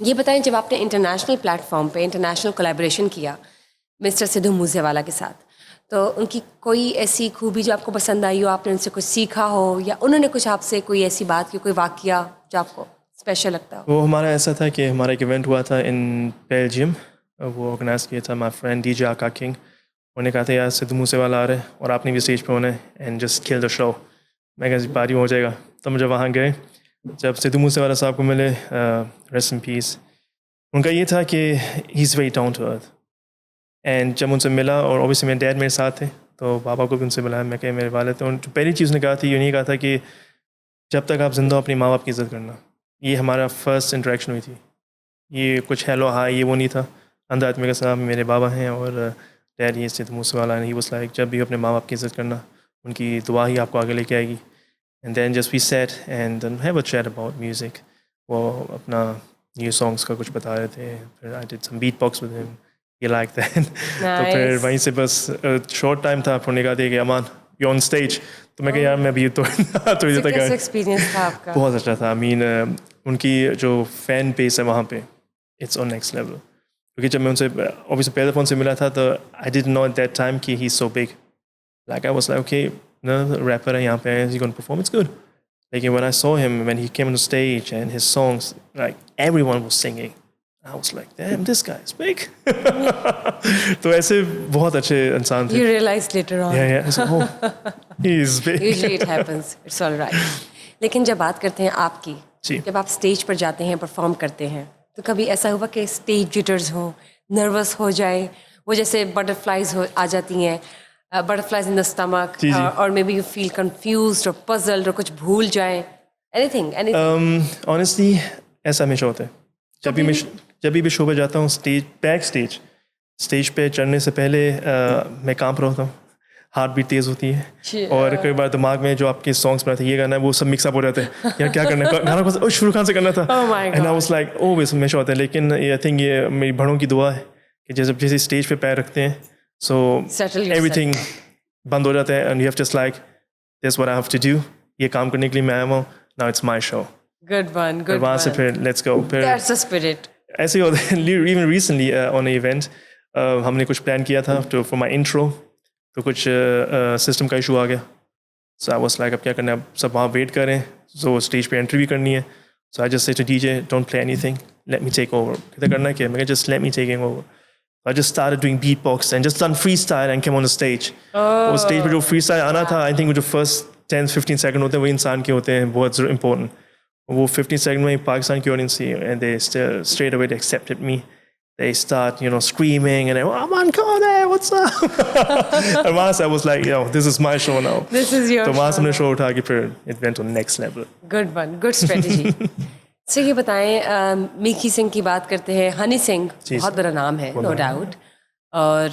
ये बताएं, जब आपने इंटरनेशनल प्लेटफॉर्म पे इंटरनेशनल कोलैबोरेशन किया मिस्टर सिद्धू मूसेवाला के साथ, तो उनकी कोई ऐसी खूबी जो आपको पसंद आई हो, आपने उनसे कुछ सीखा हो, या उन्होंने कुछ आपसे कोई ऐसी बात की, कोई वाकया जो आपको स्पेशल लगता हो? वो हमारा ऐसा था कि हमारा एक इवेंट हुआ था इन बेल्जियम। वो ऑर्गेनाइज किया था माई फ्रेंड डीजे आका किंग। उन्होंने कहा था यार सिद्धू मूसेवाला आ रहे हैं और आपने भी स्टेज पे होना है and just kill the show. मैं कहा पारी हो जाएगा। तो मुझे वहाँ गए, जब सिद्धू मूसेवाला साहब को मिले, रेस्ट इन पीस, उनका ये था कि he is very down to earth. And जब उनसे मिला, और ऑब्वियसली मेरे डैड मेरे साथ थे, तो पापा को भी उनसे मिला, मैं कहा मेरे वाले, तो पहली चीज़ ने कहा थी, ये नहीं कहा था कि जब तक आप जिंदा हो अपनी माँ बाप की इज़्ज़त करना। ये हमारा फर्स्ट इंटरेक्शन हुई थी। ये कुछ हेलो हाय ये वो नहीं था। अंदर आदमी का साहब मेरे बाबा हैं और डैड ये Sidhu Moosewala he was like, जब भी अपने माँ बाप की इज़्ज़त करना, उनकी दुआ ही आपको आगे लेके आएगी। And then just we set and have a chat about music. वो अपना न्यू सॉन्ग्स का कुछ बता रहे थे, फिर I did sum bit box with him, he like that. तो फिर नाइस। वहीं से बस शॉर्ट टाइम था, फिर निकाल दिया कि अमान यू ऑन स्टेज। तो मैं कहा यार मैं भी तो थोड़ी सो देर तक कैसा एक्सपीरियंस था आपका? बहुत अच्छा था। आई मीन उनकी जो फ़ैन बेस है वहाँ पे, इट्स ऑन नेक्स्ट लेवल। क्योंकि जब मैं उनसे ऑब्वियसली पहले फ़ोन से मिला था, तो I didn't know at that time कि he is so big. Like I was like okay न रैपर है यहाँ पे, he gonna perform, it's good. लेकिन when I saw him when he came on stage and his songs, like everyone was singing, I was like damn this guy is big. तो ऐसे बहुत अच्छे इंसान थे। You realized later या on. या oh he is Usually it big. happens. It's all right. लेकिन जब बात करते हैं आपकी, जी जब आप स्टेज पर जाते हैं, परफॉर्म करते हैं, तो कभी ऐसा हुआ कि स्टेज जिटर्स हो, नर्वस हो जाए, वो जैसे बटरफ्लाइज हो आ जाती हैं, बटरफ्लाइज इन द स्टमक, जी जी। और may be you feel confused और पजल्ड और कुछ भूल जाए, एनीथिंग एनीथिंग? ऑनेस्टली ऐसा हमेशा होता है। जब भी कभी मैं भी? जब भी शो पे जाता हूँ, बैक स्टेज स्टेज पे चढ़ने से पहले मैं कांप रहा होता हूँ, हार्ट बीट तेज़ होती है, और कई बार दिमाग में जो आपके सॉन्ग्स बनाते हैं, ये गाना है, वो सब मिक्सअप हो जाते हैं। यार क्या करना है, गाना कौन सा, शाहरुख खान से करना था। Oh my and I God. Was like oh वैसे हमेशा होता है। लेकिन आई थिंक ये मेरी बड़ों की दुआ है कि जैसे जैसे स्टेज पे पैर रखते हैं, सो Settle एवरीथिंग yourself. बंद हो जाता है and you have just like this what I have to do. ये काम करने के लिए मैं आया हूँ, now it's my show. Good one, फिर good वहाँ से one. फिर लेट्स गो। फिर That's the spirit. ऐसे ही होता है। इवन रिसेंटली ऑन इवेंट हमने कुछ प्लान किया था तो फॉर माई इंट्रो, तो कुछ सिस्टम का इशू आ गया। सो आई वाज लाइक अब क्या करना है, अब सब वहाँ वेट कर रहे हैं, सो स्टेज पे एंट्री भी करनी है। So I just say to DJ don't play anything, let me take over. कितना करना है क्या, मैं just let me taking over. I just started doing beatbox and just done freestyle and came on the stage. वो stage पे जो free style आना था, आई थिंक वो जो फर्स्ट 10-15 सेकंड होते हैं वो इंसान के होते हैं बहुत इंपॉर्टेंट। वो 15 सेकंड में पाकिस्तान की ऑडियंस थी and they straight away they accepted me. They start, screaming and I'm on Kone, what's up? And once I was like, this is my show now. This is your तो वहाँ से show हमने now. Show उठा के फिर it went to next level. Good one, good strategy. So ये बताएं, Mickey Singh की बात करते हैं, हनी सिंह जी, बहुत जी। बड़ा नाम है, वो नो नाम है। डाउट, और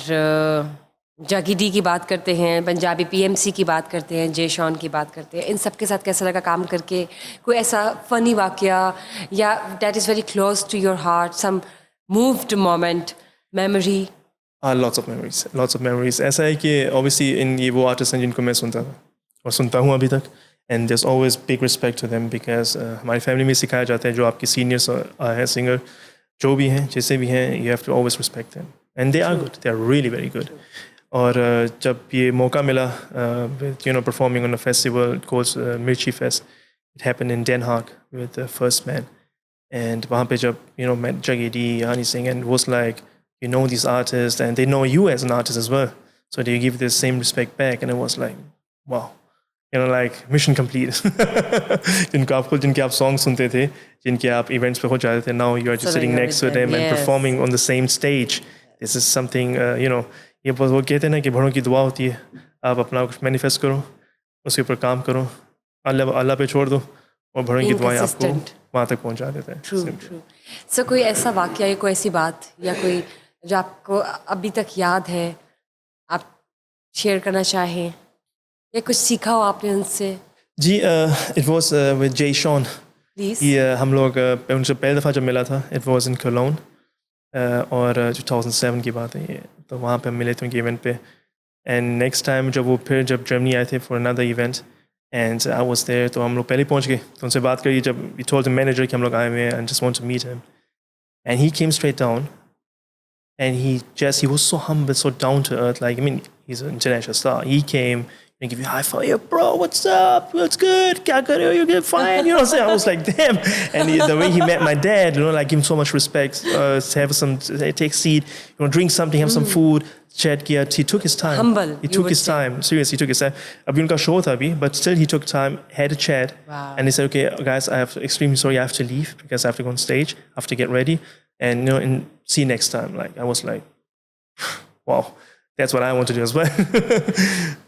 जागी डी की बात करते हैं, पंजाबी पीएमसी की बात करते हैं, जे शॉन की बात करते हैं, इन सब के साथ कैसा लगा काम करके? कोई ऐसा फनी वाकया या that is very close to your heart, some moved moment, memory? Lots of memories, lots of memories. ऐसा है कि ऑब्वियसली इन ये वो आर्टिस्ट हैं जिनको मैं सुनता था और सुनता हूँ अभी तक, and there always big respect to them because हमारी फैमिली में सिखाया जाता है जो आपके सीनियर्स हैं सिंगर, जो भी हैं जैसे भी हैं, you have to always respect them and they are good, they are really very good. और जब ये मौका मिला performing on a festival called Mirchi fest, it happened in Den Haag with first man, and वहाँ पे जब met Jaggy D, Honey Singh, and was like, these artists and they know you as an artist as well, so they give the same respect back, and it was like wow, like mission complete. जिनके आप songs सुनते थे, जिनके आप events पे हो जाते थे, now you are just So sitting you're next with to them, them and yes. performing on the same stage. This is something ये बस वो कहते हैं ना कि बड़ों की दुआ होती है, आप अपना कुछ मैनिफेस्ट करो, उसके ऊपर काम करो, अल्लाह अल्लाह पे छोड़ दो, और बड़ों की Being दुआएं आपको consistent. वहाँ तक पहुँचा देते हैं। True Simple. ट्रू। सो कोई ऐसा वाकया या कोई ऐसी बात या कोई जो आपको अभी तक याद है, आप शेयर करना चाहें, या कुछ सीखा हो आपने उनसे? जी इट वाज विद जय शॉन। प्लीज। हम लोग उनसे पहली दफ़ा जब मिला था, इट वाज इन कोलोन, और 2007 की बात है ये, तो वहाँ पे हम मिले थे उनके इवेंट पे। एंड नेक्स्ट टाइम जब वो फिर जब जर्मनी आए थे for another event and I was there, तो हम लोग पहले पहुँच गए, तो उनसे बात करी, जब वी टोल्ड द मैनेजर कि हम लोग आए हुए हैं and just want to meet him, And he came straight down, and he was so humble, so down to earth. Like, I mean, he's an international star. He came and give you a high five. Yo, bro, what's up? What's good? You're good, fine. You know what I'm saying? I was like, damn. And the way he met my dad, like, give him so much respect. Take a seat, drink something, have some food. Chat kiya. He took his time. Humble. He took his time. Seriously, he took his time. Abhi unka show tha abhi, but still he took time, had a chat. Wow. And he said, okay, guys, extremely sorry, I have to leave because I have to go on stage. I have to get ready. And, and see you next time. Like, I was like, wow, that's what I want to do as well.